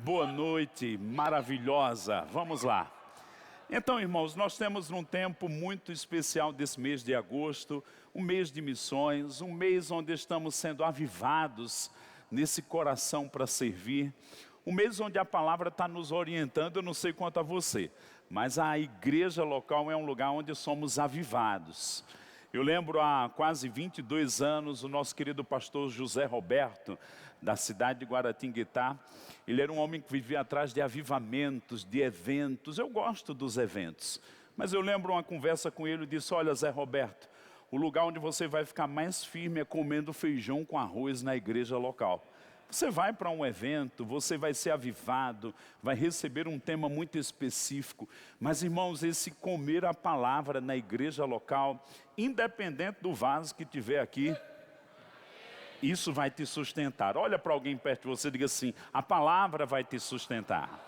Boa noite, maravilhosa. Vamos lá. Então, irmãos, nós temos um tempo muito especial desse mês de agosto, um mês de missões, um mês onde estamos sendo avivados nesse coração para servir, um mês onde a palavra está nos orientando. Eu não sei quanto a você, mas a igreja local é um lugar onde somos avivados. Eu lembro há quase 22 anos, o nosso querido pastor José Roberto, da cidade de Guaratinguetá, ele era um homem que vivia atrás de avivamentos, de eventos. Eu gosto dos eventos, mas eu lembro uma conversa com ele e disse: olha, Zé Roberto, o lugar onde você vai ficar mais firme é comendo feijão com arroz na igreja local. Você vai para um evento, você vai ser avivado, vai receber um tema muito específico. Mas, irmãos, esse comer a palavra na igreja local, independente do vaso que tiver aqui, isso vai te sustentar. Olha para alguém perto de você e diga assim: a palavra vai te sustentar.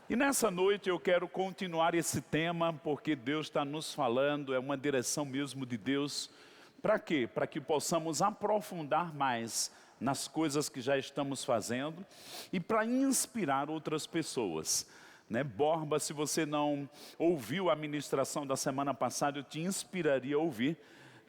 E nessa noite eu quero continuar esse tema, porque Deus está nos falando, é uma direção mesmo de Deus. Para quê? Para que possamos aprofundar mais nas coisas que já estamos fazendo e para inspirar outras pessoas. Borba, se você não ouviu a ministração da semana passada, eu te inspiraria a ouvir.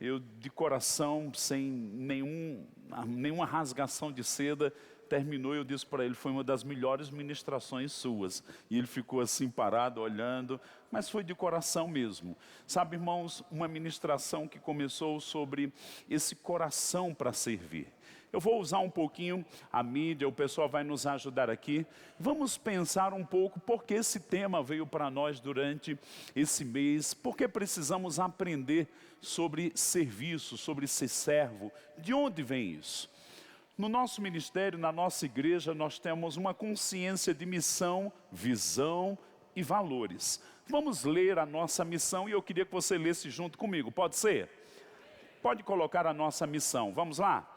Eu, de coração, sem nenhuma rasgação de seda, terminou e eu disse para ele: foi uma das melhores ministrações suas. E ele ficou assim parado, olhando, mas foi de coração mesmo. Sabe, irmãos, uma ministração que começou sobre esse coração para servir. Eu vou usar um pouquinho a mídia, o pessoal vai nos ajudar aqui. Vamos pensar um pouco porque esse tema veio para nós durante esse mês, porque precisamos aprender sobre serviço, sobre ser servo. De onde vem isso? No nosso ministério, na nossa igreja, nós temos uma consciência de missão, visão e valores. Vamos ler a nossa missão e eu queria que você lesse junto comigo, pode ser? Pode colocar a nossa missão, vamos lá?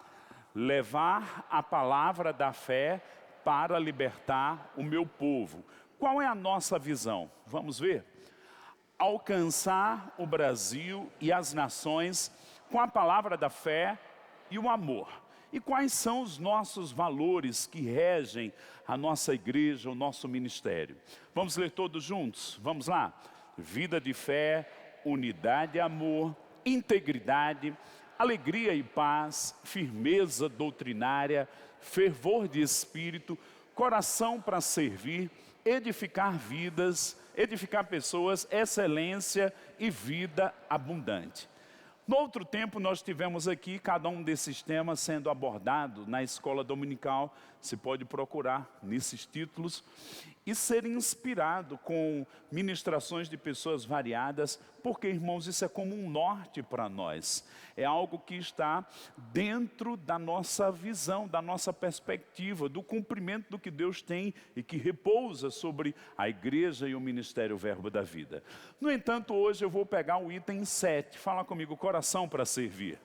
Levar a palavra da fé para libertar o meu povo. Qual é a nossa visão? Vamos ver? Alcançar o Brasil e as nações com a palavra da fé e o amor. E quais são os nossos valores que regem a nossa igreja, o nosso ministério? Vamos ler todos juntos? Vamos lá? Vida de fé, unidade e amor, integridade, alegria e paz, firmeza doutrinária, fervor de espírito, coração para servir, edificar vidas, edificar pessoas, excelência e vida abundante. No outro tempo nós tivemos aqui cada um desses temas sendo abordado na escola dominical. Você pode procurar nesses títulos e ser inspirado com ministrações de pessoas variadas, porque, irmãos, isso é como um norte para nós. É algo que está dentro da nossa visão, da nossa perspectiva, do cumprimento do que Deus tem e que repousa sobre a igreja e o ministério Verbo da Vida. No entanto, hoje eu vou pegar o item 7. Fala comigo: coração para servir.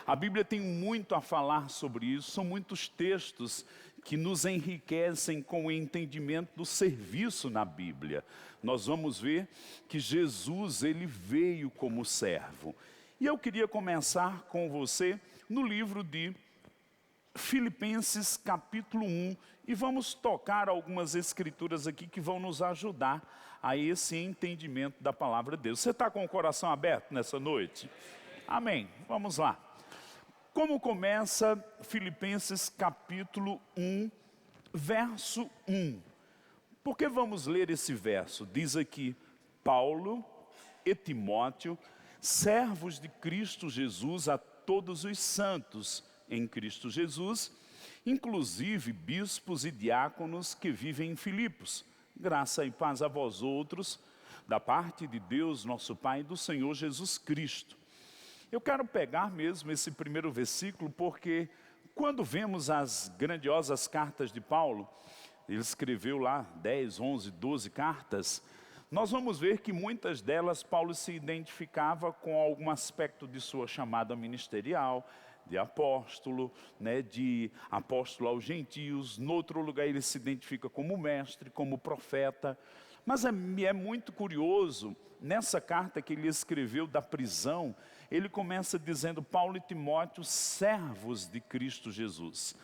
A Bíblia tem muito a falar sobre isso, são muitos textos que nos enriquecem com o entendimento do serviço na Bíblia. Nós vamos ver que Jesus, ele veio como servo. E eu queria começar com você no livro de Filipenses capítulo 1, e vamos tocar algumas escrituras aqui que vão nos ajudar a esse entendimento da palavra de Deus. Você está com o coração aberto nessa noite? Amém. Vamos lá. Como começa Filipenses capítulo 1, verso 1? Por que vamos ler esse verso? Diz aqui: Paulo e Timóteo, servos de Cristo Jesus, a todos os santos em Cristo Jesus, inclusive bispos e diáconos que vivem em Filipos. Graça e paz a vós outros, da parte de Deus, nosso Pai, e do Senhor Jesus Cristo. Eu quero pegar mesmo esse primeiro versículo, porque quando vemos as grandiosas cartas de Paulo, ele escreveu lá 10, 11, 12 cartas, nós vamos ver que muitas delas Paulo se identificava com algum aspecto de sua chamada ministerial, de apóstolo, de apóstolo aos gentios. No outro lugar ele se identifica como mestre, como profeta. Mas é muito curioso nessa carta que ele escreveu da prisão, ele começa dizendo: Paulo e Timóteo, servos de Cristo Jesus.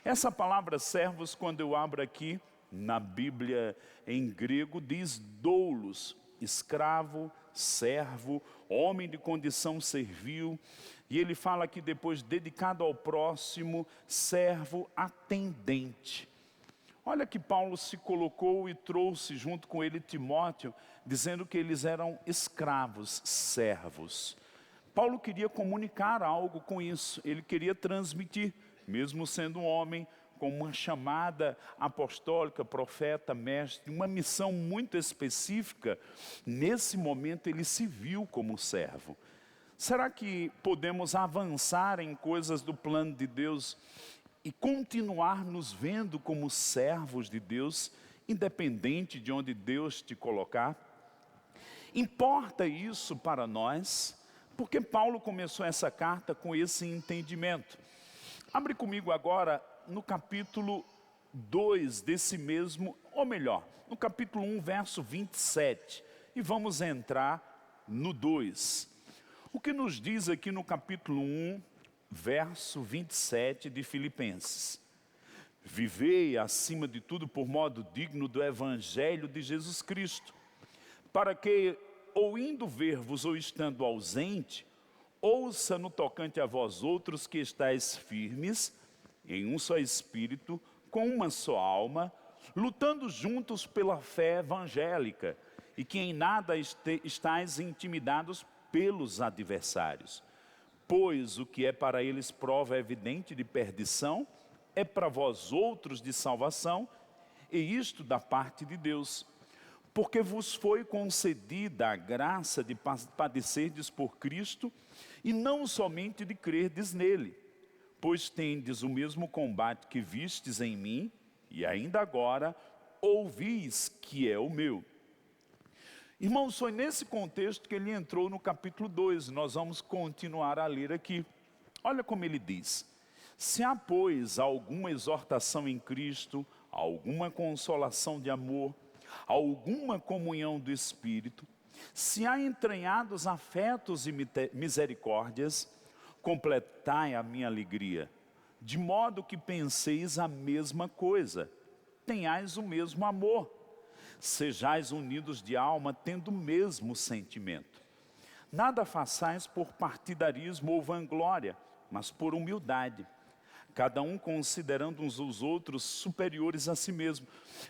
Essa palavra servos, quando eu abro aqui na Bíblia em grego, diz doulos, escravo, servo, homem de condição servil. E ele fala aqui depois, dedicado ao próximo, servo, atendente. Olha que Paulo se colocou e trouxe junto com ele Timóteo, dizendo que eles eram escravos, servos. Paulo queria comunicar algo com isso, ele queria transmitir, mesmo sendo um homem com uma chamada apostólica, profeta, mestre, uma missão muito específica. Nesse momento ele se viu como servo. Será que podemos avançar em coisas do plano de Deus e continuar nos vendo como servos de Deus, independente de onde Deus te colocar? Importa isso para nós, porque Paulo começou essa carta com esse entendimento. Abre comigo agora no capítulo 2 desse mesmo, ou melhor, no capítulo 1, verso 27, e vamos entrar no 2. O que nos diz aqui no capítulo 1, verso 27 de Filipenses? Vivei acima de tudo por modo digno do evangelho de Jesus Cristo, para que, ou indo ver-vos ou estando ausente, ouça no tocante a vós outros que estáis firmes, em um só espírito, com uma só alma, lutando juntos pela fé evangélica, e que em nada estáis intimidados pelos adversários. Pois o que é para eles prova evidente de perdição, é para vós outros de salvação, e isto da parte de Deus. Porque vos foi concedida a graça de padecerdes por Cristo, e não somente de crerdes nele, pois tendes o mesmo combate que vistes em mim, e ainda agora ouvis que é o meu. Irmãos, foi nesse contexto que ele entrou no capítulo 2, nós vamos continuar a ler aqui. Olha como ele diz: se há, pois, alguma exortação em Cristo, alguma consolação de amor, alguma comunhão do Espírito, se há entranhados afetos e misericórdias, completai a minha alegria, de modo que penseis a mesma coisa, tenhais o mesmo amor, sejais unidos de alma, tendo o mesmo sentimento. Nada façais por partidarismo ou vanglória, mas por humildade, cada um considerando uns aos outros superiores a si mesmo.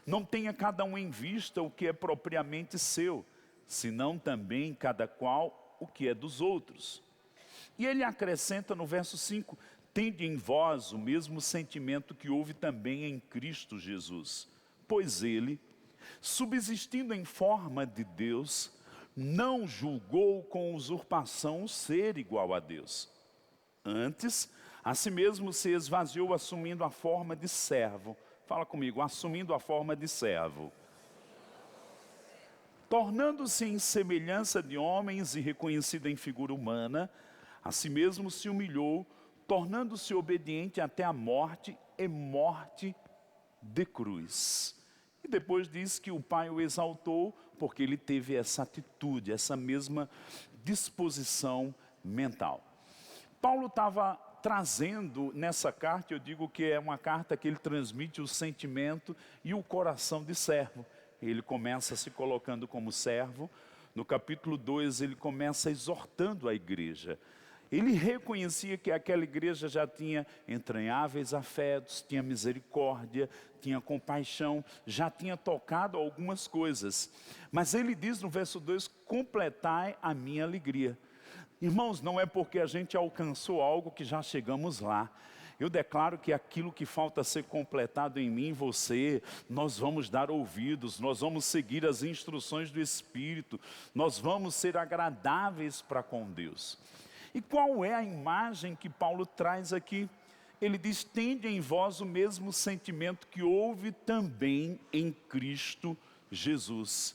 Não tenha cada um em vista o que é propriamente seu, senão também cada qual o que é dos outros. E ele acrescenta no verso 5, tende em vós o mesmo sentimento que houve também em Cristo Jesus, pois ele, subsistindo em forma de Deus, não julgou com usurpação o ser igual a Deus. Antes, a si mesmo se esvaziou, assumindo a forma de servo. Fala comigo, assumindo a forma de servo. Tornando-se em semelhança de homens e reconhecido em figura humana, a si mesmo se humilhou, tornando-se obediente até a morte e morte de cruz. E depois diz que o Pai o exaltou porque ele teve essa atitude, essa mesma disposição mental. Paulo estava trazendo nessa carta, eu digo que é uma carta que ele transmite o sentimento e o coração de servo. Ele começa se colocando como servo. No capítulo 2 ele começa exortando a igreja. Ele reconhecia que aquela igreja já tinha entranháveis afetos, tinha misericórdia, tinha compaixão, já tinha tocado algumas coisas. Mas ele diz no verso 2, completai a minha alegria. Irmãos, não é porque a gente alcançou algo que já chegamos lá. Eu declaro que aquilo que falta ser completado em mim e você, nós vamos dar ouvidos, nós vamos seguir as instruções do Espírito, nós vamos ser agradáveis para com Deus. E qual é a imagem que Paulo traz aqui? Ele diz, tende em vós o mesmo sentimento que houve também em Cristo Jesus.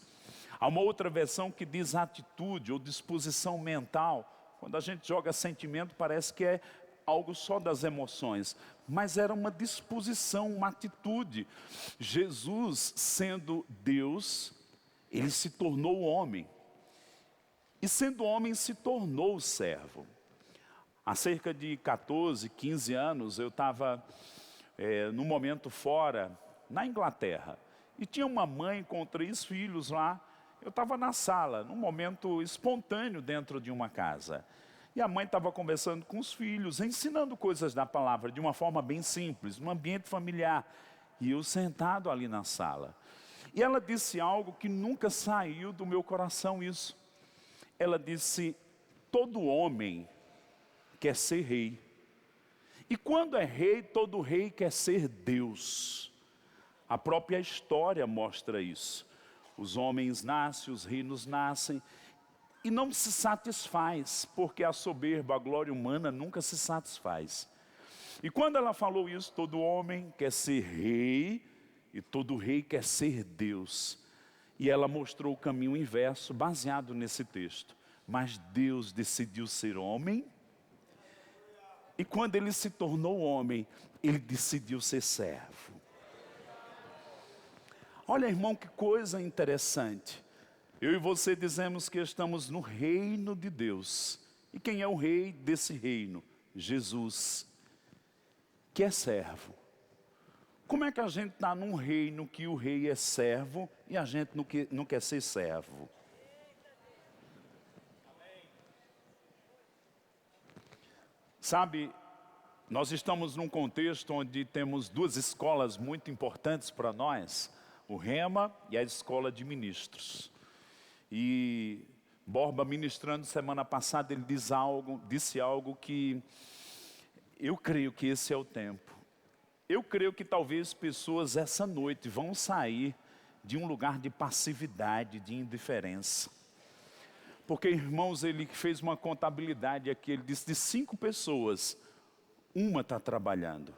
Há uma outra versão que diz atitude ou disposição mental. Quando a gente joga sentimento, parece que é algo só das emoções. Mas era uma disposição, uma atitude. Jesus, sendo Deus, ele se tornou homem. e sendo homem se tornou servo. Há cerca de 14, 15 anos eu estava num momento fora, na Inglaterra, e tinha uma mãe com 3 filhos lá. Eu estava na sala, num momento espontâneo dentro de uma casa. E a mãe estava conversando com os filhos, ensinando coisas da palavra de uma forma bem simples, num ambiente familiar. E eu sentado ali na sala. E ela disse algo que nunca saiu do meu coração isso. Ela disse, todo homem quer ser rei. E quando é rei, todo rei quer ser Deus. A própria história mostra isso. Os homens nascem, os reinos nascem, e não se satisfaz, porque a soberba, a glória humana nunca se satisfaz. E quando ela falou isso, todo homem quer ser rei, e todo rei quer ser Deus. E ela mostrou o caminho inverso, baseado nesse texto. Mas Deus decidiu ser homem, e quando ele se tornou homem, ele decidiu ser servo. Olha, irmão, que coisa interessante. Eu e você dizemos que estamos no reino de Deus. E quem é o rei desse reino? Jesus, que é servo. Como é que a gente está num reino que o rei é servo e a gente não quer ser servo? Sabe, nós estamos num contexto onde temos 2 escolas muito importantes para nós, o Rema e a Escola de Ministros. E Borba, ministrando semana passada, ele disse algo que eu creio que esse é o tempo. Eu creio que talvez pessoas essa noite vão sair de um lugar de passividade, de indiferença. Porque, irmãos, ele fez uma contabilidade aqui, ele disse de 5 pessoas, uma está trabalhando.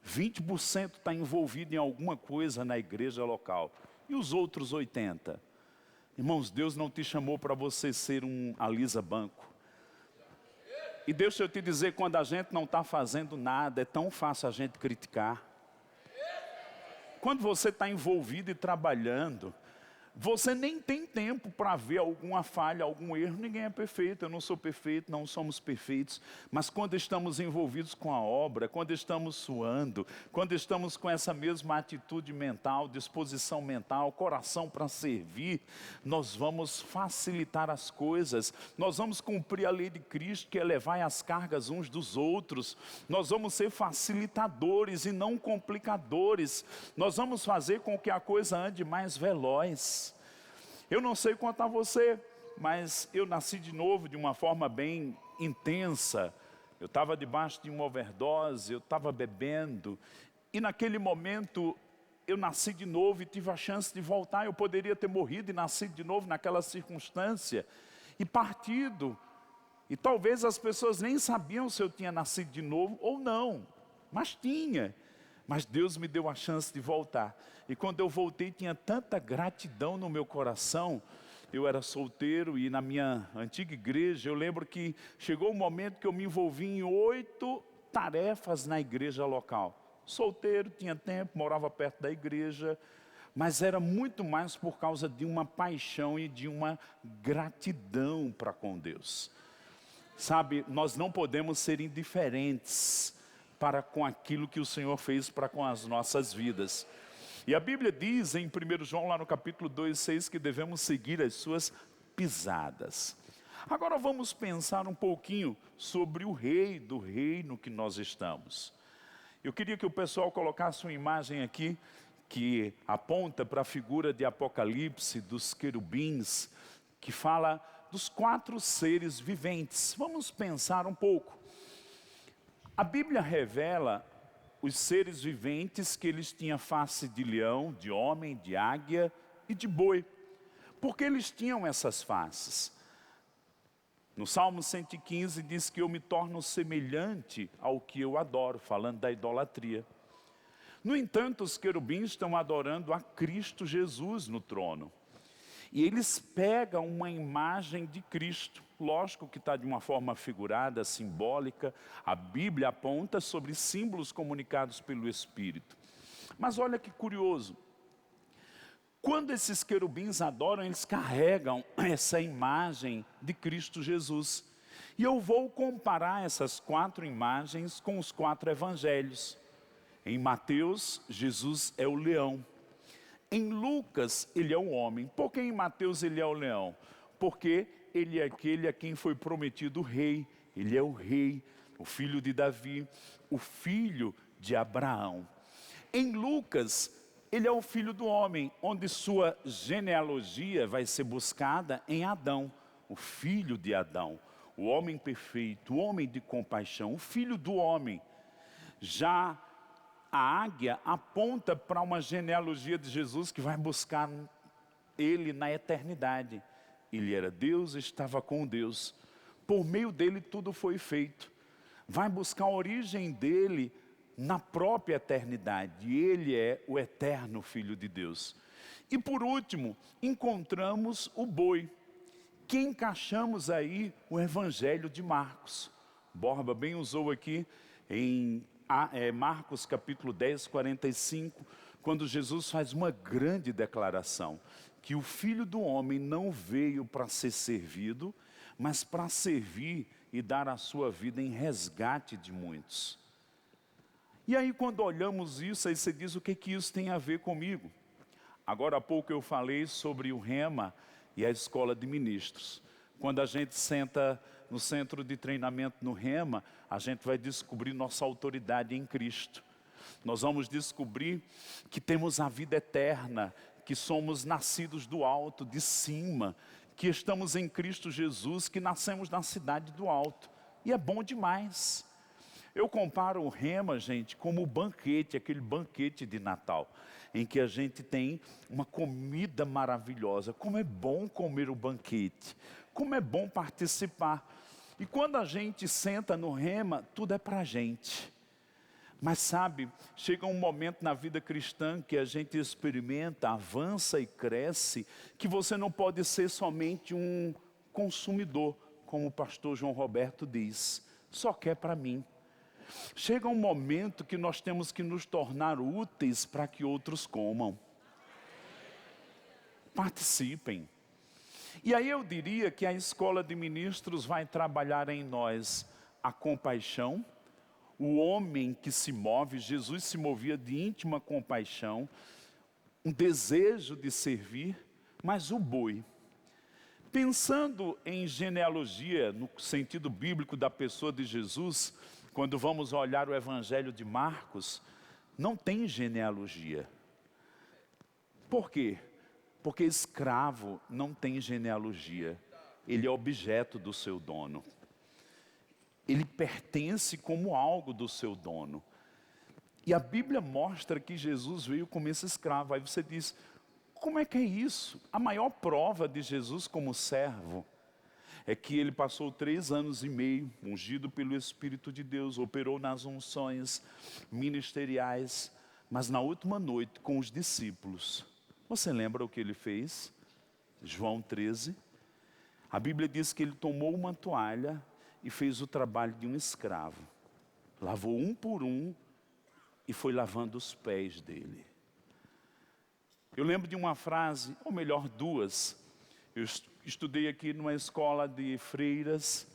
20% está envolvido em alguma coisa na igreja local. E os outros 80%? Irmãos, Deus não te chamou para você ser um Alisa Banco. E deixa eu te dizer, quando a gente não está fazendo nada, é tão fácil a gente criticar. Quando você está envolvido e trabalhando, você nem tem tempo para ver alguma falha, algum erro. Ninguém é perfeito, eu não sou perfeito, não somos perfeitos. Mas quando estamos envolvidos com a obra, quando estamos suando, quando estamos com essa mesma atitude mental, disposição mental, coração para servir, nós vamos facilitar as coisas. Nós vamos cumprir a lei de Cristo, que é levar as cargas uns dos outros. Nós vamos ser facilitadores e não complicadores. Nós vamos fazer com que a coisa ande mais veloz. Eu não sei quanto a você, mas eu nasci de novo de uma forma bem intensa. Eu estava debaixo de uma overdose, eu estava bebendo. E naquele momento eu nasci de novo e tive a chance de voltar. Eu poderia ter morrido e nascido de novo naquela circunstância. E partido. E talvez as pessoas nem sabiam se eu tinha nascido de novo ou não. Mas tinha. Mas Deus me deu a chance de voltar. E quando eu voltei, tinha tanta gratidão no meu coração. Eu era solteiro e na minha antiga igreja, eu lembro que chegou um momento que eu me envolvi em 8 tarefas na igreja local. Solteiro, tinha tempo, morava perto da igreja. Mas era muito mais por causa de uma paixão e de uma gratidão para com Deus. Sabe, nós não podemos ser indiferentes para com aquilo que o Senhor fez para com as nossas vidas. E a Bíblia diz em 1 João, lá no capítulo 2:6, que devemos seguir as suas pisadas. Agora vamos pensar um pouquinho sobre o rei do reino que nós estamos. Eu queria que o pessoal colocasse uma imagem aqui, que aponta para a figura de Apocalipse, dos querubins, que fala dos 4 seres viventes. Vamos pensar um pouco. A Bíblia revela os seres viventes que eles tinham face de leão, de homem, de águia e de boi. Porque eles tinham essas faces. No Salmo 115 diz que eu me torno semelhante ao que eu adoro, falando da idolatria. No entanto, os querubins estão adorando a Cristo Jesus no trono. E eles pegam uma imagem de Cristo. Lógico que está de uma forma figurada, simbólica. A Bíblia aponta sobre símbolos comunicados pelo Espírito. Mas olha que curioso. Quando esses querubins adoram, eles carregam essa imagem de Cristo Jesus. E eu vou comparar essas 4 imagens com os 4 evangelhos. Em Mateus, Jesus é o leão. Em Lucas, ele é o homem. Por que em Mateus ele é o leão? Porque ele é aquele a quem foi prometido o rei. Ele é o rei, o filho de Davi, o filho de Abraão. Em Lucas, ele é o filho do homem, onde sua genealogia vai ser buscada em Adão, o filho de Adão, o homem perfeito, o homem de compaixão, o filho do homem. Já a águia aponta para uma genealogia de Jesus que vai buscar ele na eternidade. Ele era Deus, estava com Deus. Por meio dele tudo foi feito. Vai buscar a origem dele na própria eternidade. Ele é o eterno Filho de Deus. E por último, encontramos o boi, que encaixamos aí o Evangelho de Marcos. Borba bem usou aqui em Marcos capítulo 10, 45, quando Jesus faz uma grande declaração, que o Filho do Homem não veio para ser servido, mas para servir e dar a sua vida em resgate de muitos. E aí quando olhamos isso, aí você diz, o que isso tem a ver comigo? Agora há pouco eu falei sobre o Rema e a escola de ministros. Quando a gente senta no centro de treinamento no Rema, a gente vai descobrir nossa autoridade em Cristo. Nós vamos descobrir que temos a vida eterna, que somos nascidos do alto, de cima, que estamos em Cristo Jesus, que nascemos na cidade do alto. E é bom demais. Eu comparo o Rema, gente, como o banquete, aquele banquete de Natal, em que a gente tem uma comida maravilhosa. Como é bom comer o banquete, como é bom participar. E quando a gente senta no Rema, tudo é para a gente. Mas sabe, chega um momento na vida cristã que a gente experimenta, avança e cresce, que você não pode ser somente um consumidor, como o pastor João Roberto diz, só quer para mim. Chega um momento que nós temos que nos tornar úteis para que outros comam. Participem. E aí eu diria que a escola de ministros vai trabalhar em nós a compaixão, o homem que se move, Jesus se movia de íntima compaixão, um desejo de servir, mas o boi. Pensando em genealogia, no sentido bíblico da pessoa de Jesus, quando vamos olhar o Evangelho de Marcos, não tem genealogia. Por quê? Porque escravo não tem genealogia. Ele é objeto do seu dono. Ele pertence como algo do seu dono. E a Bíblia mostra que Jesus veio como esse escravo. Aí você diz, como é que é isso? A maior prova de Jesus como servo é que ele passou 3 anos e meio, ungido pelo Espírito de Deus, operou nas unções ministeriais, mas na última noite com os discípulos. Você lembra o que ele fez? João 13. A Bíblia diz que ele tomou uma toalha e fez o trabalho de um escravo. Lavou um por um e foi lavando os pés dele. Eu lembro de uma frase, ou melhor 2. Eu estudei aqui numa escola de freiras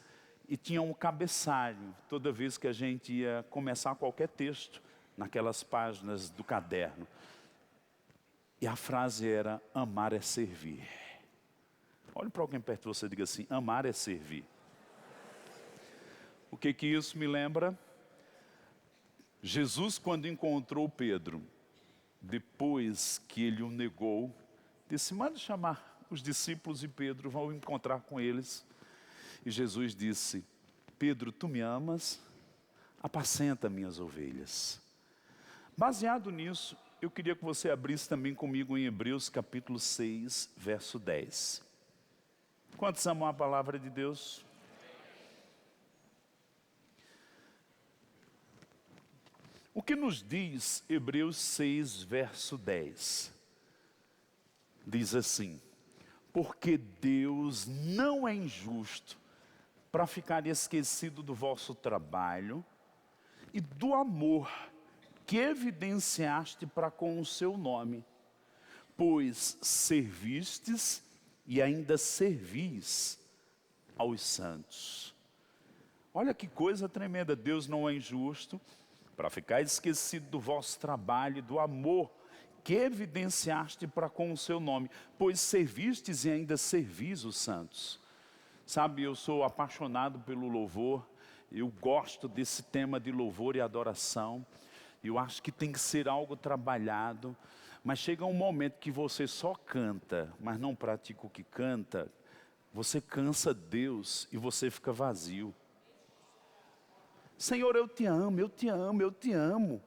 e tinha um cabeçalho. Toda vez que a gente ia começar qualquer texto, naquelas páginas do caderno. E a frase era, amar é servir. Olhe para alguém perto de você e diga assim, amar é servir. O que isso me lembra? Jesus, quando encontrou Pedro, depois que ele o negou, disse, manda chamar os discípulos e Pedro, vão encontrar com eles. E Jesus disse, Pedro, tu me amas? Apacenta minhas ovelhas. Baseado nisso, eu queria que você abrisse também comigo em Hebreus capítulo 6, verso 10. Quantos amam a palavra de Deus? O que nos diz Hebreus 6, verso 10? Diz assim, porque Deus não é injusto para ficar esquecido do vosso trabalho e do amor que evidenciaste para com o seu nome, pois servistes e ainda servis aos santos. Olha que coisa tremenda, Deus não é injusto para ficar esquecido do vosso trabalho e do amor que evidenciaste para com o seu nome, pois servistes e ainda servis os santos. Sabe, eu sou apaixonado pelo louvor, eu gosto desse tema de louvor e adoração, eu acho que tem que ser algo trabalhado, mas chega um momento que você só canta, mas não pratica o que canta, você cansa Deus e você fica vazio. Senhor, eu te amo, eu te amo, eu te amo.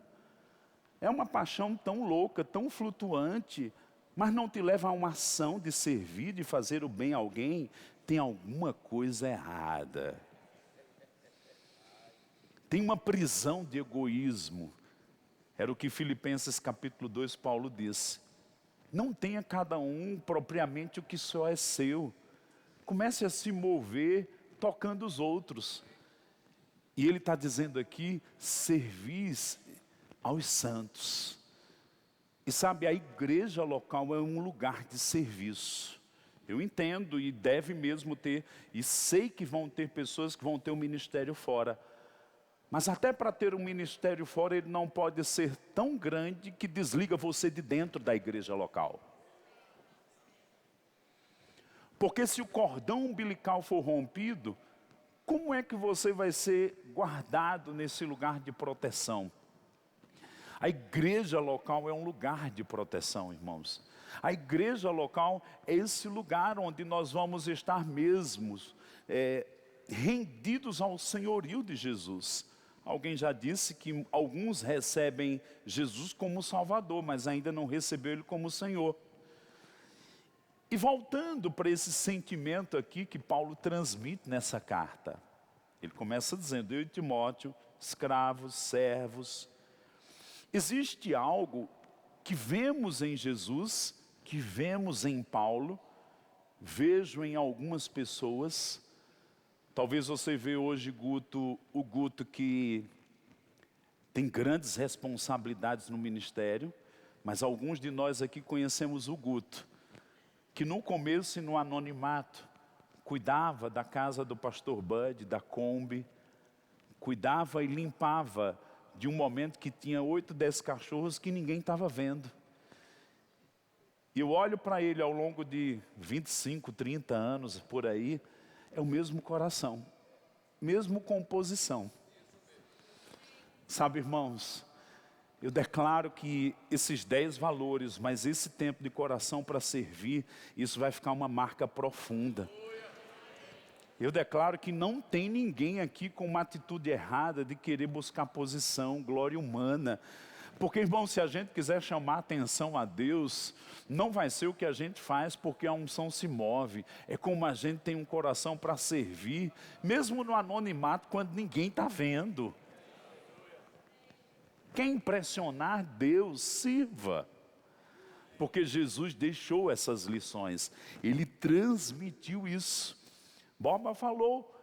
É uma paixão tão louca, tão flutuante, mas não te leva a uma ação de servir, de fazer o bem a alguém, tem alguma coisa errada. Tem uma prisão de egoísmo. Era o que Filipenses capítulo 2 Paulo disse. Não tenha cada um propriamente o que só é seu. Comece a se mover tocando os outros. E ele está dizendo aqui, servis aos santos. E sabe, a igreja local é um lugar de serviço. Eu entendo e deve mesmo ter, e sei que vão ter pessoas que vão ter um ministério fora. Mas até para ter um ministério fora, ele não pode ser tão grande que desliga você de dentro da igreja local. Porque se o cordão umbilical for rompido, como é que você vai ser guardado nesse lugar de proteção? A igreja local é um lugar de proteção, irmãos. A igreja local é esse lugar onde nós vamos estar mesmos, rendidos ao senhorio de Jesus. Alguém já disse que alguns recebem Jesus como Salvador, mas ainda não recebeu Ele como Senhor. E voltando para esse sentimento aqui que Paulo transmite nessa carta. Ele começa dizendo, eu e Timóteo, escravos, servos. Existe algo que vemos em Jesus, que vemos em Paulo, vejo em algumas pessoas. Talvez você veja hoje o Guto que tem grandes responsabilidades no ministério, mas alguns de nós aqui conhecemos o Guto, que no começo e no anonimato, cuidava da casa do pastor Bud, da Kombi, cuidava e limpava de um momento que tinha 8, 10 cachorros que ninguém estava vendo. E eu olho para ele ao longo de 25, 30 anos, por aí, é o mesmo coração, mesmo composição. Sabe, irmãos, eu declaro que esses 10 valores, mas esse tempo de coração para servir, isso vai ficar uma marca profunda. Eu declaro que não tem ninguém aqui com uma atitude errada de querer buscar posição, glória humana. Porque, irmão, se a gente quiser chamar atenção a Deus, não vai ser o que a gente faz porque a unção se move. É como a gente tem um coração para servir, mesmo no anonimato, quando ninguém está vendo. Quer impressionar Deus, sirva. Porque Jesus deixou essas lições, Ele transmitiu isso. Boba falou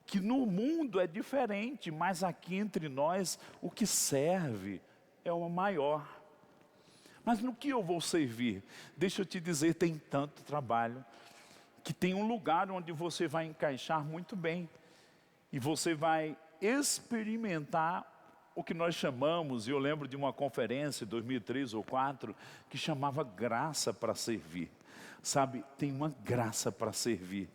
que no mundo é diferente, mas aqui entre nós o que serve é o maior. Mas no que eu vou servir? Deixa eu te dizer, tem tanto trabalho, que tem um lugar onde você vai encaixar muito bem. E você vai experimentar o que nós chamamos, e eu lembro de uma conferência, 2003 ou 2004, que chamava graça para servir. Sabe, tem uma graça para servir.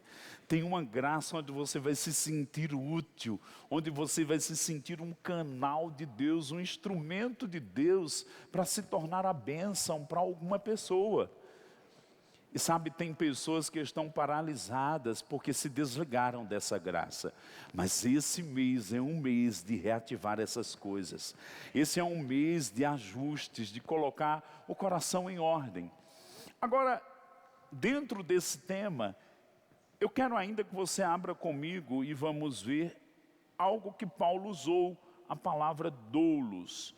Tem uma graça onde você vai se sentir útil, onde você vai se sentir um canal de Deus, um instrumento de Deus para se tornar a bênção para alguma pessoa. E sabe, tem pessoas que estão paralisadas porque se desligaram dessa graça. Mas esse mês é um mês de reativar essas coisas. Esse é um mês de ajustes, de colocar o coração em ordem. Agora, dentro desse tema, eu quero ainda que você abra comigo e vamos ver algo que Paulo usou, a palavra doulos.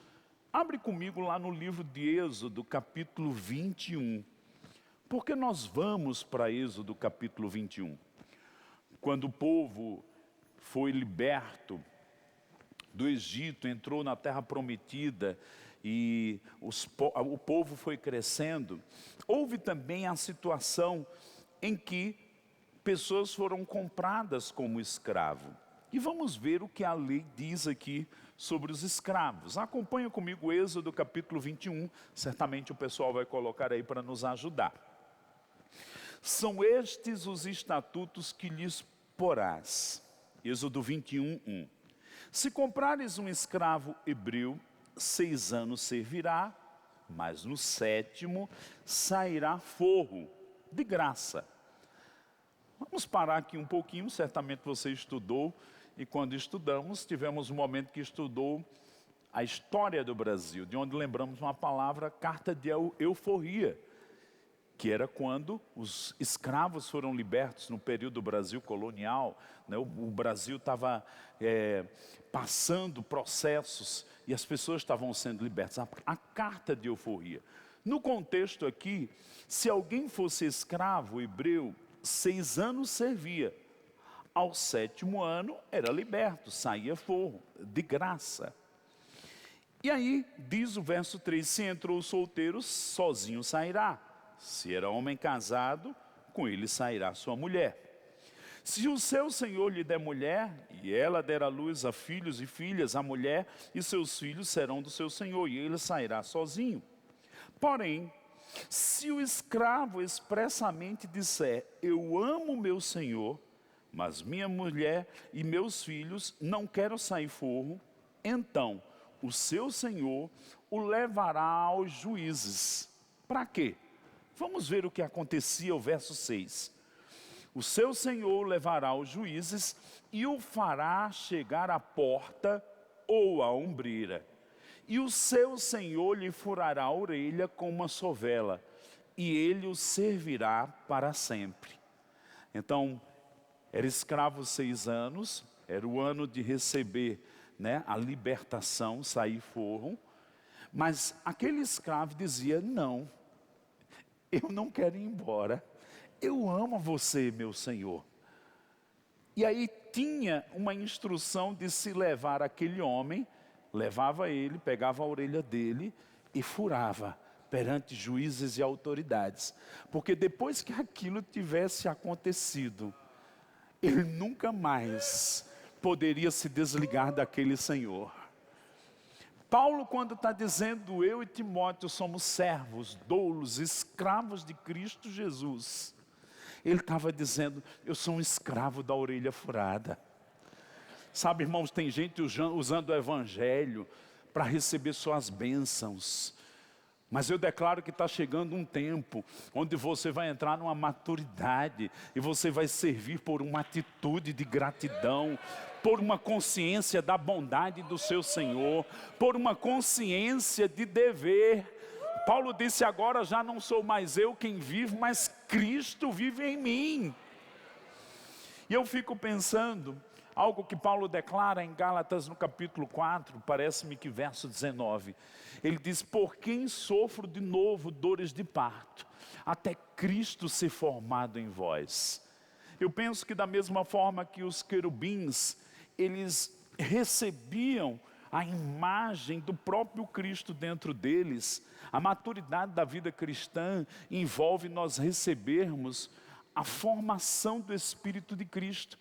Abre comigo lá no livro de Êxodo, capítulo 21. Porque nós vamos para Êxodo, capítulo 21. Quando o povo foi liberto do Egito, entrou na terra prometida, e o povo foi crescendo. Houve também a situação em que pessoas foram compradas como escravo. E vamos ver o que a lei diz aqui sobre os escravos. Acompanha comigo Êxodo capítulo 21, certamente o pessoal vai colocar aí para nos ajudar. São estes os estatutos que lhes porás. Êxodo 21, 1. Se comprares um escravo hebreu, 6 anos servirá, mas no 7º sairá forro, de graça. Vamos parar aqui um pouquinho, certamente você estudou, e quando estudamos, tivemos um momento que estudou a história do Brasil, de onde lembramos uma palavra, carta de euforia, que era quando os escravos foram libertos no período do Brasil colonial, né? O Brasil estava passando processos e as pessoas estavam sendo libertas. A carta de euforia. No contexto aqui, se alguém fosse escravo hebreu, 6 anos servia. Ao 7º ano era liberto, saía forro, de graça. E aí diz o verso 3, se entrou solteiro, sozinho sairá. Se era homem casado, com ele sairá sua mulher. Se o seu senhor lhe der mulher, e ela der à luz a filhos e filhas, a mulher e seus filhos serão do seu senhor, e ele sairá sozinho. Porém, se o escravo expressamente disser, eu amo meu senhor, mas minha mulher e meus filhos não quero sair forro, então o seu senhor o levará aos juízes. Para quê? Vamos ver o que acontecia, o verso 6. O seu senhor o levará aos juízes e o fará chegar à porta ou à ombreira. E o seu senhor lhe furará a orelha com uma sovela, e ele o servirá para sempre. Então, era escravo 6 anos, era o ano de receber, né, a libertação, sair forro. Mas aquele escravo dizia, não, eu não quero ir embora, eu amo você, meu senhor. E aí tinha uma instrução de se levar aquele homem, levava ele, pegava a orelha dele e furava perante juízes e autoridades. Porque depois que aquilo tivesse acontecido, ele nunca mais poderia se desligar daquele senhor. Paulo, quando está dizendo, eu e Timóteo somos servos, doulos, escravos de Cristo Jesus, ele estava dizendo, eu sou um escravo da orelha furada. Sabe, irmãos, tem gente usando o evangelho para receber suas bênçãos. Mas eu declaro que está chegando um tempo onde você vai entrar numa maturidade e você vai servir por uma atitude de gratidão, por uma consciência da bondade do seu Senhor, por uma consciência de dever. Paulo disse, agora já não sou mais eu quem vive, mas Cristo vive em mim. E eu fico pensando, algo que Paulo declara em Gálatas no capítulo 4, parece-me que verso 19. Ele diz, por quem sofro de novo dores de parto, até Cristo ser formado em vós. Eu penso que da mesma forma que os querubins, eles recebiam a imagem do próprio Cristo dentro deles, a maturidade da vida cristã envolve nós recebermos a formação do Espírito de Cristo.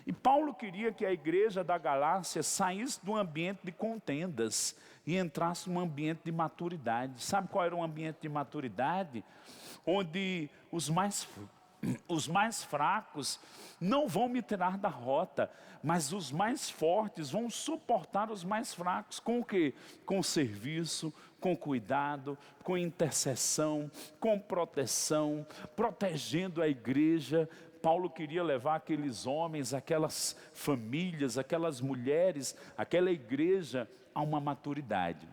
E Paulo queria que a igreja da Galácia saísse do ambiente de contendas e entrasse num ambiente de maturidade. Sabe qual era o ambiente de maturidade? Onde os mais fracos não vão me tirar da rota, mas os mais fortes vão suportar os mais fracos. Com o quê? Com serviço, com cuidado, com intercessão, com proteção, protegendo a igreja. Paulo queria levar aqueles homens, aquelas famílias, aquelas mulheres, aquela igreja a uma maturidade.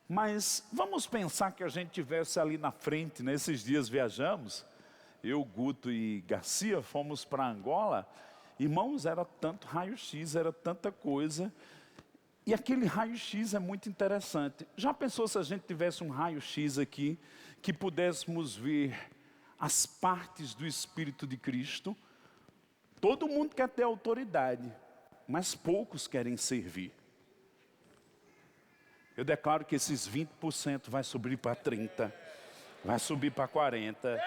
Mas vamos pensar que a gente estivesse ali na frente, nesses dias viajamos, eu, Guto e Garcia fomos para Angola, irmãos, era tanto raio-x, era tanta coisa, e aquele raio-x é muito interessante. Já pensou se a gente tivesse um raio-x aqui, que pudéssemos ver as partes do Espírito de Cristo? Todo mundo quer ter autoridade, mas poucos querem servir. Eu declaro que esses 20% vai subir para 30%, vai subir para 40%,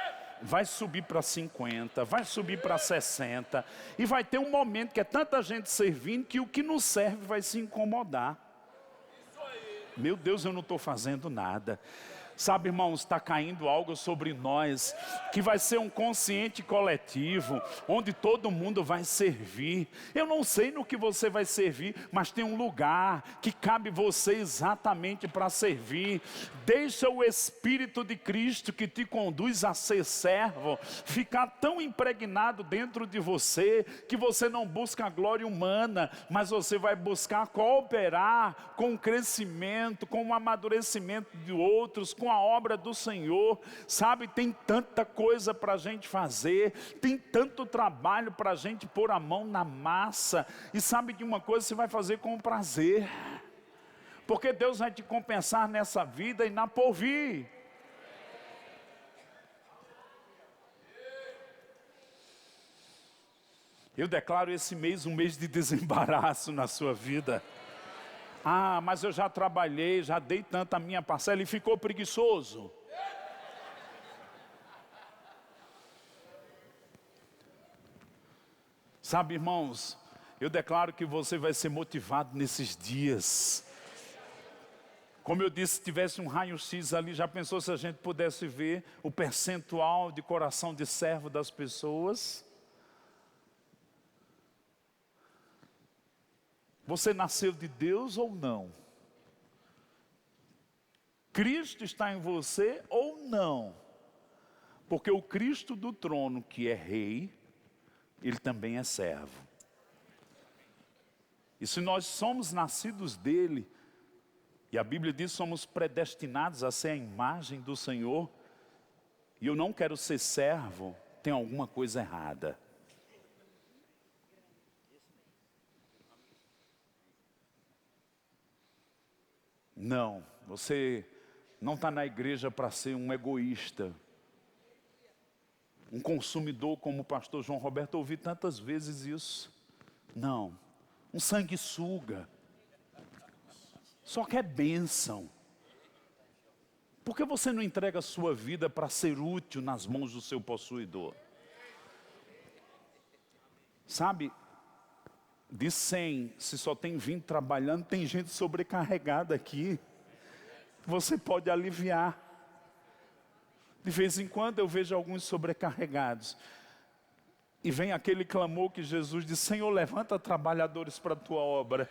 vai subir para 50%, vai subir para 60%. E vai ter um momento que é tanta gente servindo que o que não serve vai se incomodar. Meu Deus, eu não estou fazendo nada. Sabe, irmãos, está caindo algo sobre nós, que vai ser um consciente coletivo, onde todo mundo vai servir. Eu não sei no que você vai servir, mas tem um lugar que cabe você exatamente para servir. Deixa o Espírito de Cristo que te conduz a ser servo, ficar tão impregnado dentro de você, que você não busca a glória humana, mas você vai buscar cooperar com o crescimento, com o amadurecimento de outros, com a obra do Senhor. Sabe, tem tanta coisa para a gente fazer, tem tanto trabalho para a gente pôr a mão na massa, e sabe de uma coisa, você vai fazer com prazer, porque Deus vai te compensar nessa vida e na porvir. Eu declaro esse mês um mês de desembaraço na sua vida. Ah, mas eu já trabalhei, já dei tanto a minha parcela e ficou preguiçoso. Sabe, irmãos, eu declaro que você vai ser motivado nesses dias. Como eu disse, se tivesse um raio-x ali, já pensou se a gente pudesse ver o percentual de coração de servo das pessoas? Você nasceu de Deus ou não? Cristo está em você ou não? Porque o Cristo do trono, que é rei, ele também é servo. E se nós somos nascidos dele, e a Bíblia diz que somos predestinados a ser a imagem do Senhor, e eu não quero ser servo, tem alguma coisa errada. Não, você não está na igreja para ser um egoísta, um consumidor, como o pastor João Roberto, ouvi tantas vezes isso. Não, um sanguessuga, só quer bênção. Por que você não entrega a sua vida para ser útil nas mãos do seu possuidor? Sabe, de 100, se só tem 20 trabalhando, tem gente sobrecarregada aqui. Você pode aliviar. De vez em quando eu vejo alguns sobrecarregados. E vem aquele clamor que Jesus diz: Senhor, levanta trabalhadores para a tua obra.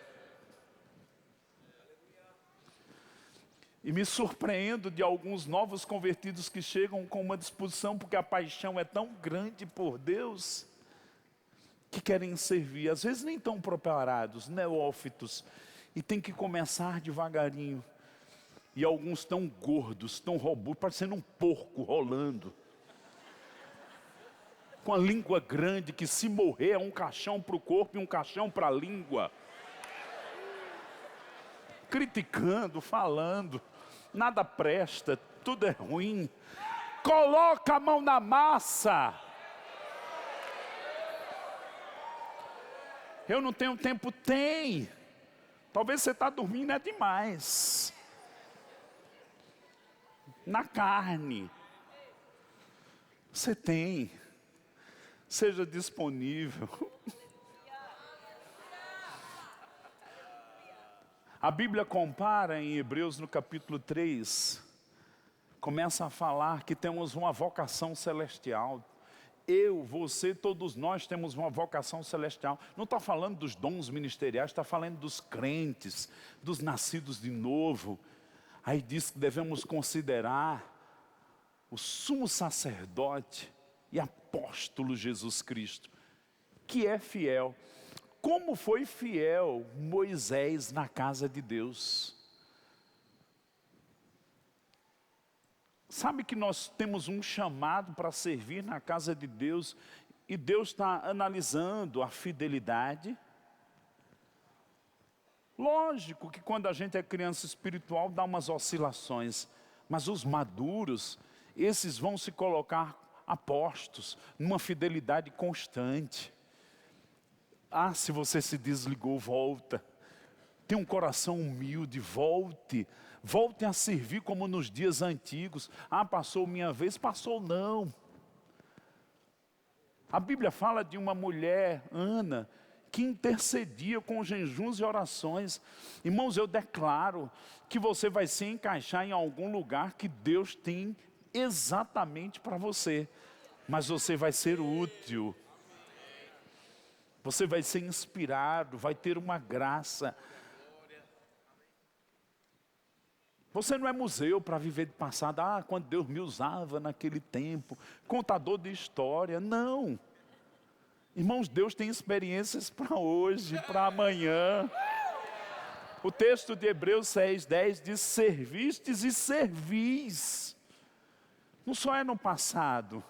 E me surpreendo de alguns novos convertidos que chegam com uma disposição, porque a paixão é tão grande por Deus, que querem servir, às vezes nem tão preparados, neófitos, e tem que começar devagarinho. E alguns tão gordos, tão robustos, parecendo um porco rolando, com a língua grande, que se morrer é um caixão para o corpo e um caixão para a língua. Criticando, falando, nada presta, tudo é ruim. Coloca a mão na massa. Eu não tenho tempo, tem. Talvez você está dormindo é demais. Na carne. Você tem. Seja disponível. A Bíblia compara em Hebreus no capítulo 3. Começa a falar que temos uma vocação celestial. Eu, você, todos nós temos uma vocação celestial. Não está falando dos dons ministeriais, está falando dos crentes, dos nascidos de novo. Aí diz que devemos considerar o sumo sacerdote e apóstolo Jesus Cristo, que é fiel. Como foi fiel Moisés na casa de Deus? Sabe que nós temos um chamado para servir na casa de Deus, e Deus está analisando a fidelidade. Lógico que quando a gente é criança espiritual dá umas oscilações, mas os maduros, esses vão se colocar a postos, numa fidelidade constante. Ah, se você se desligou, volta. Tenha um coração humilde, volte a servir como nos dias antigos. Ah, passou minha vez, passou não. A Bíblia fala de uma mulher, Ana, que intercedia com jejuns e orações. Irmãos, eu declaro que você vai se encaixar em algum lugar que Deus tem exatamente para você. Mas você vai ser útil. Você vai ser inspirado, vai ter uma graça. Você não é museu para viver de passado. Ah, quando Deus me usava naquele tempo. Contador de história. Não. Irmãos, Deus tem experiências para hoje, para amanhã. O texto de Hebreus 6:10 diz: servistes e servis. Não só é no passado.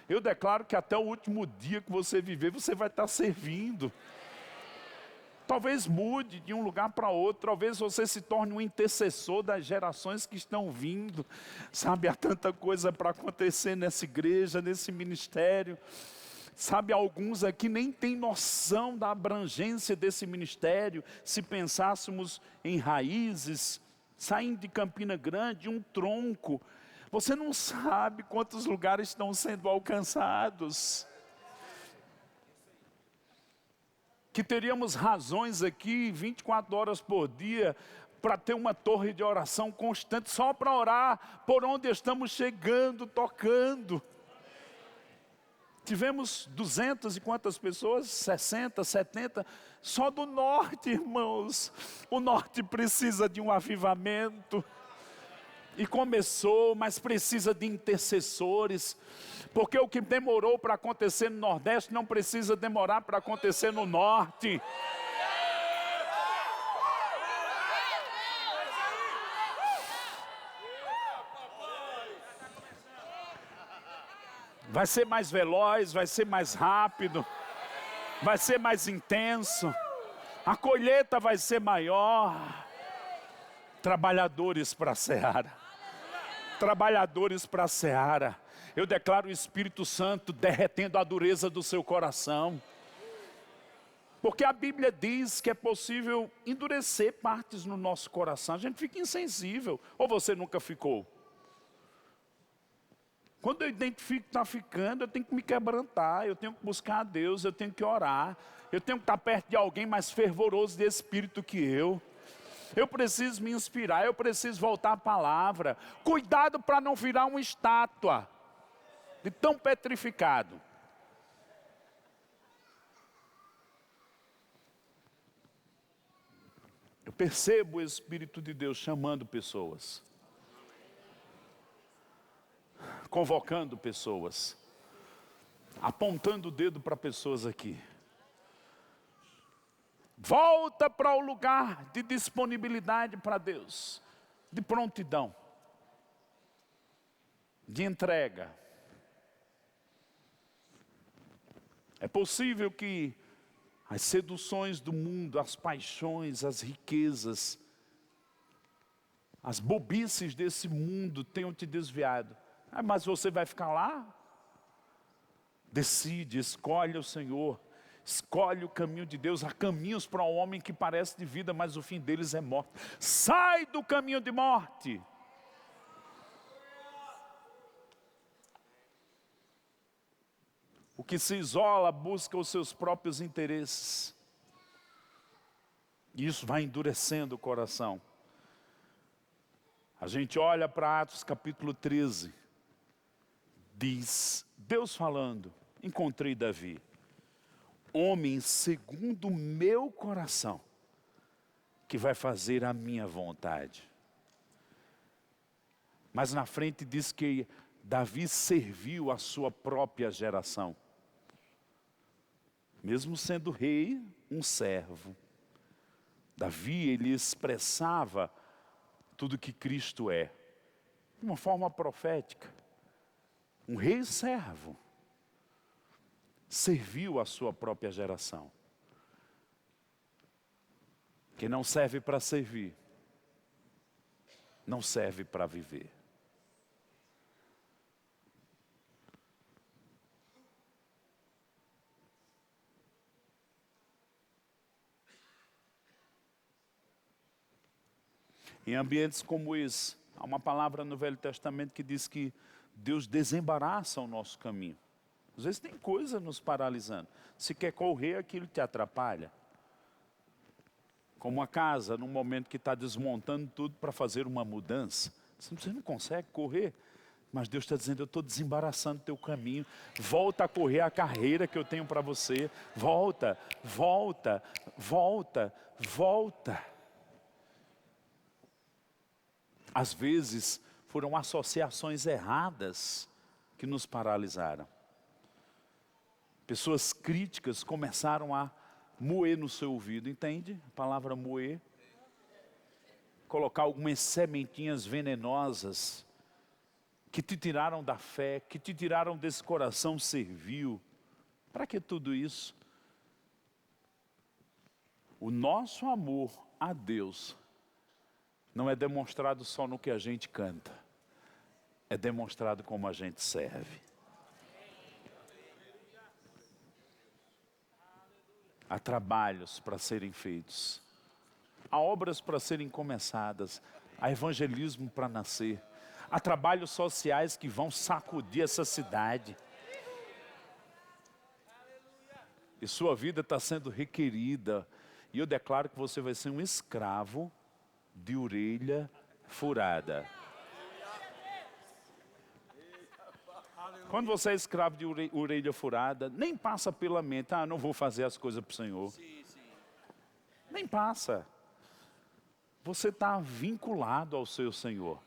Eu declaro que até o último dia que você viver, você vai estar servindo. Talvez mude de um lugar para outro, talvez você se torne um intercessor das gerações que estão vindo. Sabe, há tanta coisa para acontecer nessa igreja, nesse ministério. Sabe, alguns aqui nem têm noção da abrangência desse ministério. Se pensássemos em raízes, saindo de Campina Grande, um tronco, você não sabe quantos lugares estão sendo alcançados. Que teríamos razões aqui 24 horas por dia para ter uma torre de oração constante, só para orar por onde estamos chegando, tocando. Tivemos 200 e quantas pessoas? 60, 70, só do norte, irmãos. O norte precisa de um avivamento. E começou, mas precisa de intercessores. Porque o que demorou para acontecer no Nordeste não precisa demorar para acontecer no Norte. Vai ser mais veloz, vai ser mais rápido, vai ser mais intenso. A colheita vai ser maior. Trabalhadores para a seara. Trabalhadores para a seara. Eu declaro o Espírito Santo derretendo a dureza do seu coração. Porque a Bíblia diz que é possível endurecer partes no nosso coração. A gente fica insensível. Ou você nunca ficou? Quando eu identifico que está ficando, eu tenho que me quebrantar, eu tenho que buscar a Deus, eu tenho que orar. Eu tenho que estar perto de alguém mais fervoroso de espírito que eu. Eu preciso me inspirar, eu preciso voltar à palavra. Cuidado para não virar uma estátua de tão petrificado. Eu percebo o Espírito de Deus chamando pessoas, convocando pessoas, apontando o dedo para pessoas aqui. Volta para o lugar de disponibilidade para Deus, de prontidão, de entrega. É possível que as seduções do mundo, as paixões, as riquezas, as bobices desse mundo tenham te desviado. Ah, mas você vai ficar lá? Decide, escolhe o Senhor. Escolhe o caminho de Deus. Há caminhos para um homem que parece de vida, mas o fim deles é morte. Sai do caminho de morte. O que se isola busca os seus próprios interesses. E isso vai endurecendo o coração. A gente olha para Atos capítulo 13. Diz, Deus falando, encontrei Davi. Homem segundo o meu coração, que vai fazer a minha vontade. Mas na frente diz que Davi serviu a sua própria geração. Mesmo sendo rei, um servo. Davi, ele expressava tudo que Cristo é. De uma forma profética. Um rei servo. Serviu a sua própria geração. Quem não serve para servir, não serve para viver. Em ambientes como esse, há uma palavra no Velho Testamento que diz que Deus desembaraça o nosso caminho. Às vezes tem coisa nos paralisando. Se quer correr, aquilo te atrapalha. Como uma casa, num momento que está desmontando tudo para fazer uma mudança. Você não consegue correr. Mas Deus está dizendo, eu estou desembaraçando o teu caminho. Volta a correr a carreira que eu tenho para você. Volta, volta, volta, volta. Às vezes foram associações erradas que nos paralisaram. Pessoas críticas começaram a moer no seu ouvido, entende? A palavra moer. Colocar algumas sementinhas venenosas que te tiraram da fé, que te tiraram desse coração servil. Para que tudo isso? O nosso amor a Deus não é demonstrado só no que a gente canta. É demonstrado como a gente serve. Há trabalhos para serem feitos. Há obras para serem começadas. Há evangelismo para nascer. Há trabalhos sociais que vão sacudir essa cidade. E sua vida está sendo requerida. E eu declaro que você vai ser um escravo de orelha furada. Quando você é escravo de orelha furada, nem passa pela mente, não vou fazer as coisas para o Senhor. Nem passa. Você está vinculado ao seu Senhor.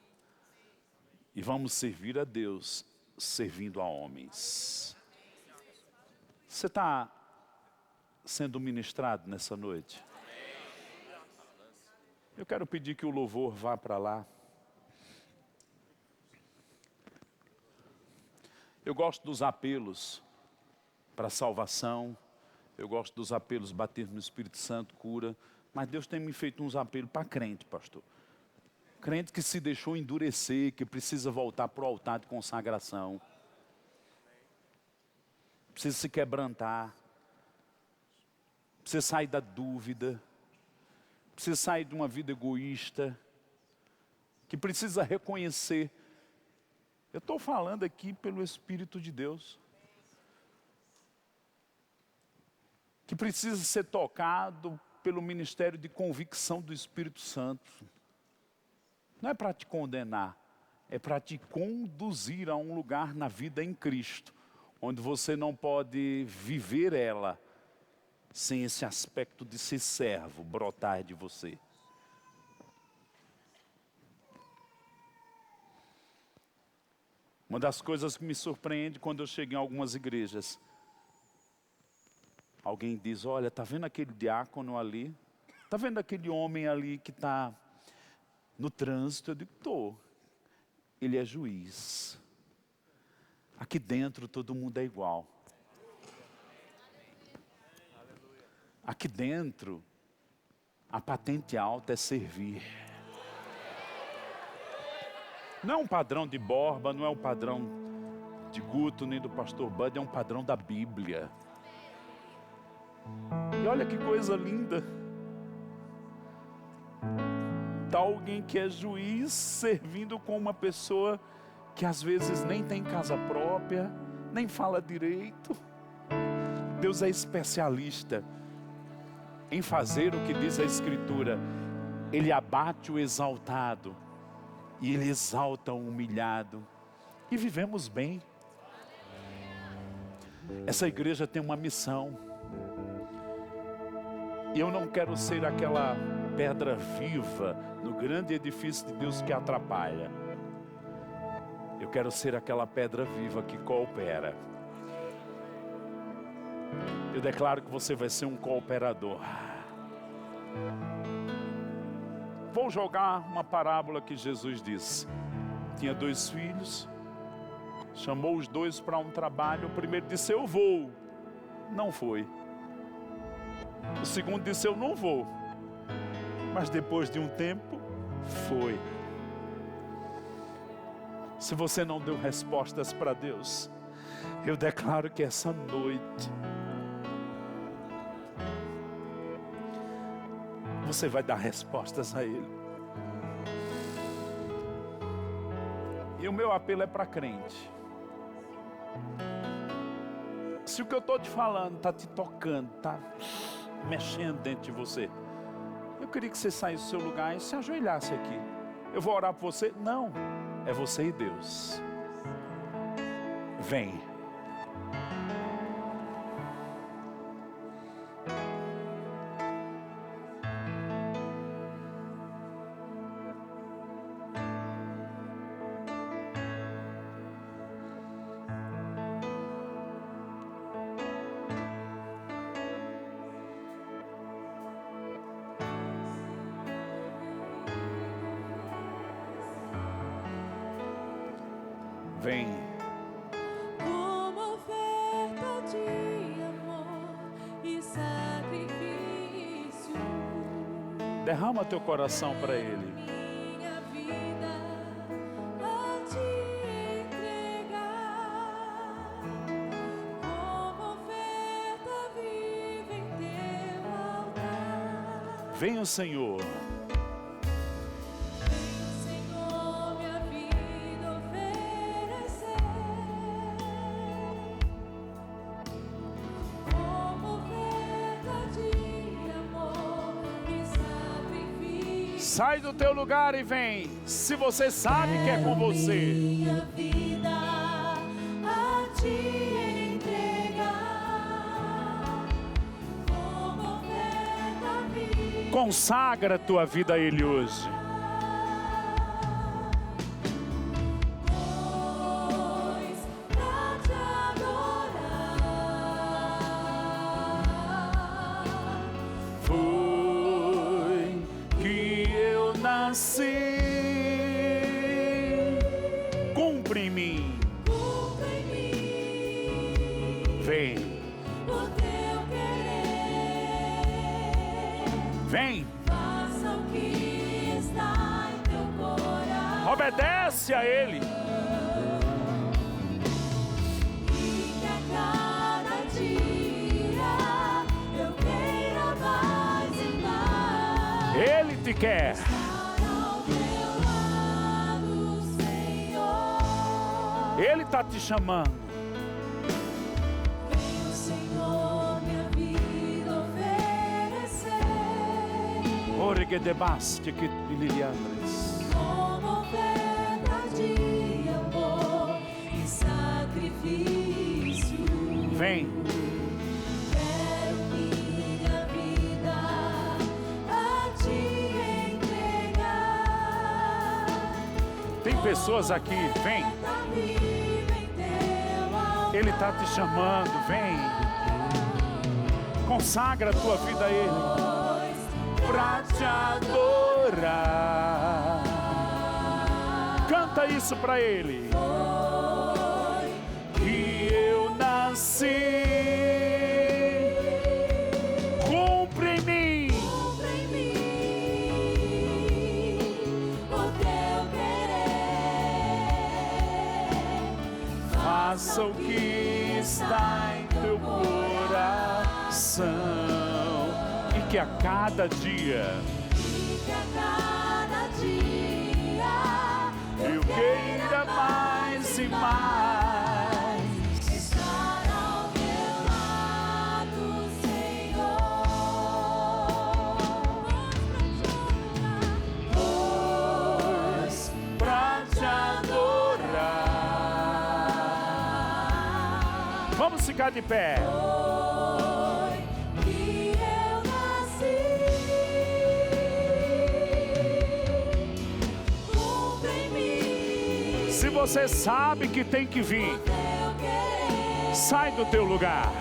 E vamos servir a Deus, servindo a homens. Você está sendo ministrado nessa noite? Eu quero pedir que o louvor vá para lá. Eu gosto dos apelos para salvação. Eu gosto dos apelos bater no Espírito Santo, cura. Mas Deus tem me feito uns apelos para crente, pastor. Crente que se deixou endurecer, que precisa voltar para o altar de consagração. Precisa se quebrantar. Precisa sair da dúvida. Precisa sair de uma vida egoísta. Que precisa reconhecer. Eu estou falando aqui pelo Espírito de Deus. Que precisa ser tocado pelo ministério de convicção do Espírito Santo. Não é para te condenar, é para te conduzir a um lugar na vida em Cristo, onde você não pode viver ela sem esse aspecto de ser servo brotar de você. Uma das coisas que me surpreende quando eu chego em algumas igrejas, alguém diz, olha, está vendo aquele diácono ali? Está vendo aquele homem ali que está no trânsito? Eu digo, estou. Ele é juiz. Aqui dentro todo mundo é igual. Aqui dentro, a patente alta é servir. Não é um padrão de Borba, não é um padrão de Guto, nem do pastor Bud, é um padrão da Bíblia. E olha que coisa linda. Está alguém que é juiz servindo com uma pessoa que às vezes nem tem casa própria, nem fala direito. Deus é especialista em fazer o que diz a Escritura. Ele abate o exaltado e Ele exalta o humilhado. E vivemos bem. Essa igreja tem uma missão. E eu não quero ser aquela pedra viva no grande edifício de Deus que atrapalha. Eu quero ser aquela pedra viva que coopera. Eu declaro que você vai ser um cooperador. Vou jogar uma parábola que Jesus disse. Tinha 2 filhos, chamou os 2 para um trabalho. O primeiro disse, eu vou. Não foi. O segundo disse, eu não vou. Mas depois de um tempo, foi. Se você não deu respostas para Deus, eu declaro que essa noite você vai dar respostas a Ele. E o meu apelo é para crente. Se o que eu estou te falando está te tocando, está mexendo dentro de você, eu queria que você saísse do seu lugar e se ajoelhasse aqui. Eu vou orar por você? Não, é você e Deus. Vem. Vem. Como oferta de amor e sacrifício, Derrama teu coração para Ele. minha vida a te entregar. Como oferta viva em teu altar. Venha o Senhor. Senhor, minha vida oferecer. Como oferta de amor e sacrifício. Sai do teu lugar e vem. Se você sabe que é com você. Minha vida a te entregar. Como oferta viva. Consagra a tua vida a Ele hoje. Pois pra te adorar. Foi que eu nasci. Cumpre em mim. Cumpre em mim Vem. o teu querer. Vem. Faça o que está em teu coração. Obedece a Ele. E que a cada dia eu queira mais e mais Ele te quer. estar ao teu lado, Senhor. Ele está te chamando. Vem o Senhor, minha vida oferecer. Ore que debaste que liliandres. Como oferta de amor e sacrifício. Vem. Quero minha vida a te entregar. Tem pessoas aqui. Vem. Oferta viva em teu altar. Ele está te chamando. Vem. Consagra a tua vida a Ele. Pra te adorar. Canta isso pra Ele. Que eu nasci. Cumpre em mim. Cumpre em mim o teu querer. Faça o que está em teu coração. E que a cada dia E que a cada dia eu queira mais e mais. estar ao teu lado, Senhor. Pois pra te adorar. Vamos ficar de pé. Foi que eu nasci. Cumpre em mim Se você sabe que tem que vir, teu querer. sai do teu lugar.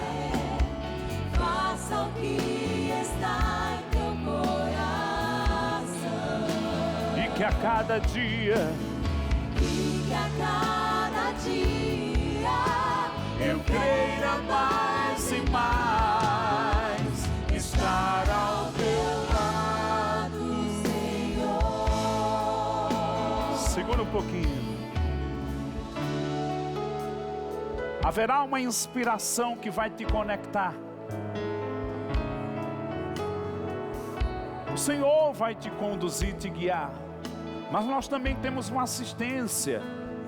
Faça o que está em teu coração. E que a cada dia E que a cada dia eu queira mais e mais estar ao teu lado, Senhor. Segura um pouquinho. Haverá uma inspiração que vai te conectar. O Senhor vai te conduzir, te guiar. Mas nós também temos uma assistência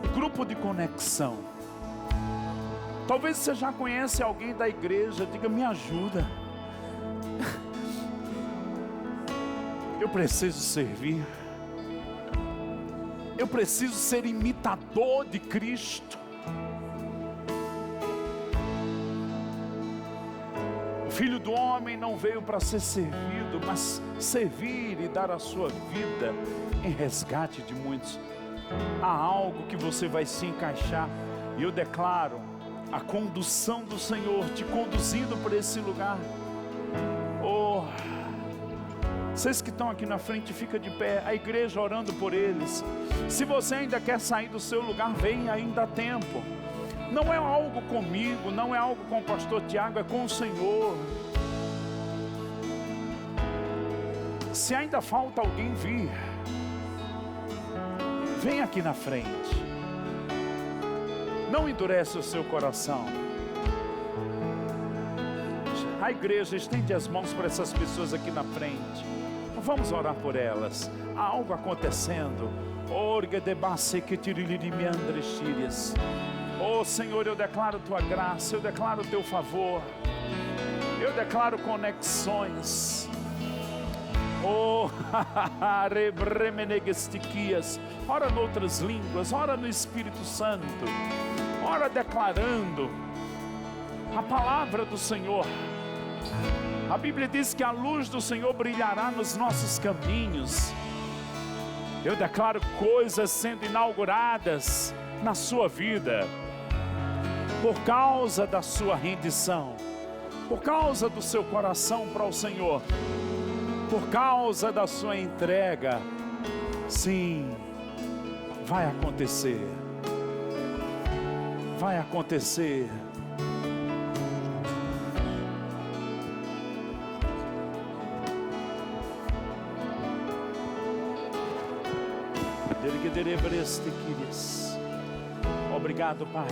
grupo de conexão. Talvez você já conhece alguém da igreja, diga, me ajuda. Eu preciso servir. Eu preciso ser imitador de Cristo. O Filho do Homem não veio para ser servido, mas servir e dar a sua vida em resgate de muitos. Há algo que você vai se encaixar, e eu declaro a condução do Senhor te conduzindo para esse lugar. Oh, vocês que estão aqui na frente, fica de pé, a igreja orando por eles. Se você ainda quer sair do seu lugar, vem, ainda há tempo. Não é algo comigo, não é algo com o pastor Tiago, é com o Senhor. Se ainda falta alguém vir, vem aqui na frente. Não endurece o seu coração. A igreja estende as mãos para essas pessoas aqui na frente. Vamos orar por elas. Há algo acontecendo. Oh Senhor, eu declaro Tua graça, eu declaro Teu favor, eu declaro conexões. Oh, ora noutras línguas, ora no Espírito Santo, ora declarando a palavra do Senhor. A Bíblia diz que a luz do Senhor brilhará nos nossos caminhos. Eu declaro coisas sendo inauguradas na sua vida, por causa da sua rendição, por causa do seu coração para o Senhor, por causa da sua entrega. Sim, vai acontecer. Vai acontecer. Obrigado, Pai.